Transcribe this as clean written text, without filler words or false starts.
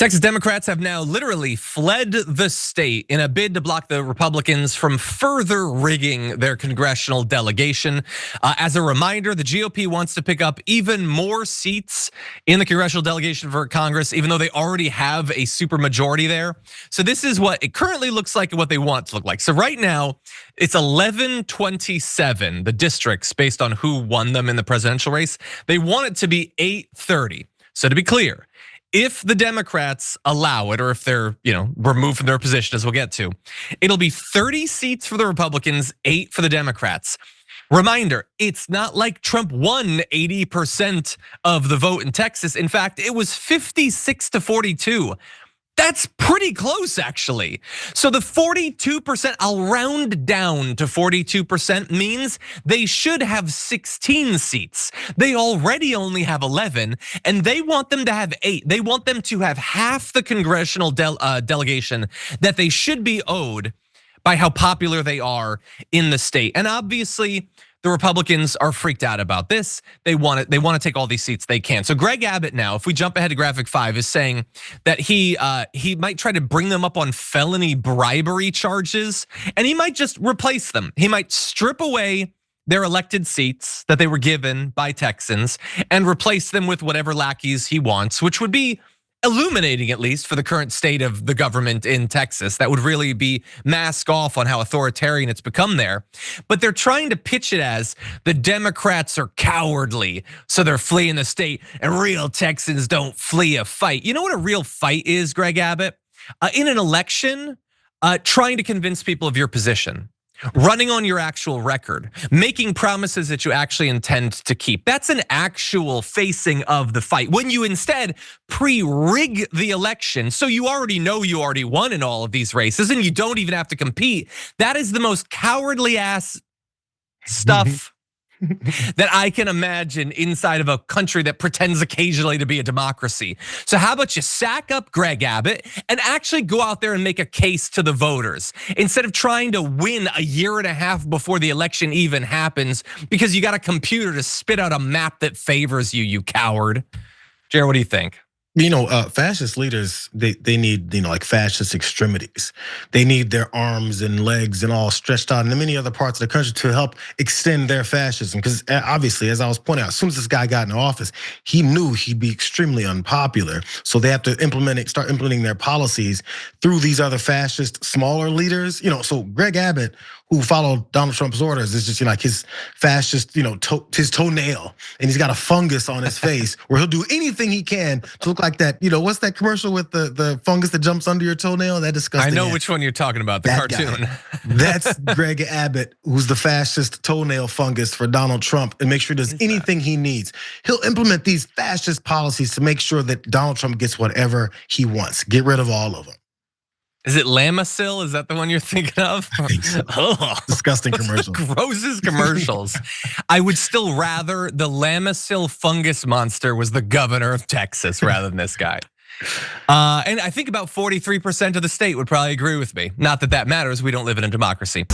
Texas Democrats have now literally fled the state in a bid to block the Republicans from further rigging their congressional delegation. As a reminder, the GOP wants to pick up even more seats in the congressional delegation for Congress, even though they already have a supermajority there. So this is what it currently looks like and what they want to look like. So right now, it's 1127, the districts based on who won them in the presidential race. They want it to be 830. So to be clear, if the Democrats allow it, or if they're removed from their position, as we'll get to, it'll be 30 seats for the Republicans, 8 for the Democrats. Reminder, it's not like Trump won 80% of the vote in Texas. In fact, it was 56-42. That's pretty close, actually. So the 42%, I'll round down to 42%, means they should have 16 seats. They already only have 11, and they want them to have 8. They want them to have half the congressional delegation that they should be owed by how popular they are in the state. And obviously, the Republicans are freaked out about this. They want to take all these seats they can. So Greg Abbott now, if we jump ahead to graphic 5, is saying that he might try to bring them up on felony bribery charges, and he might just replace them. He might strip away their elected seats that they were given by Texans and replace them with whatever lackeys he wants, which would be illuminating, at least for the current state of the government in Texas. That would really be mask off on how authoritarian it's become there. But they're trying to pitch it as the Democrats are cowardly, so they're fleeing the state, and real Texans don't flee a fight. You know what a real fight is, Greg Abbott? In an election, trying to convince people of your position, running on your actual record, making promises that you actually intend to keep. That's an actual facing of the fight. When you instead pre-rig the election, so you already know you already won in all of these races and you don't even have to compete. That is the most cowardly ass stuff that I can imagine inside of a country that pretends occasionally to be a democracy. So how about you sack up Greg Abbott and actually go out there and make a case to the voters instead of trying to win a year and a half before the election even happens because you got a computer to spit out a map that favors you, you coward. Jared, what do you think? Fascist leaders, they need, like fascist extremities. They need their arms and legs and all stretched out in many other parts of the country to help extend their fascism. Because obviously, as I was pointing out, as soon as this guy got in office, he knew he'd be extremely unpopular. So they have to start implementing their policies through these other fascist, smaller leaders. So Greg Abbott, who followed Donald Trump's orders, is just like his fascist, his toenail, and he's got a fungus on his face where he'll do anything he can to look like that. What's that commercial with the fungus that jumps under your toenail? That disgusting. I know which one you're talking about, the cartoon. That's Greg Abbott, who's the fascist toenail fungus for Donald Trump, and make sure there's anything he needs. He'll implement these fascist policies to make sure that Donald Trump gets whatever he wants. Get rid of all of them. Is it Lamisil? Is that the one you're thinking of? I think so. Oh, disgusting commercial. Grossest commercials. I would still rather the Lamisil fungus monster was the governor of Texas rather than this guy. And I think about 43% of the state would probably agree with me. Not that that matters, we don't live in a democracy.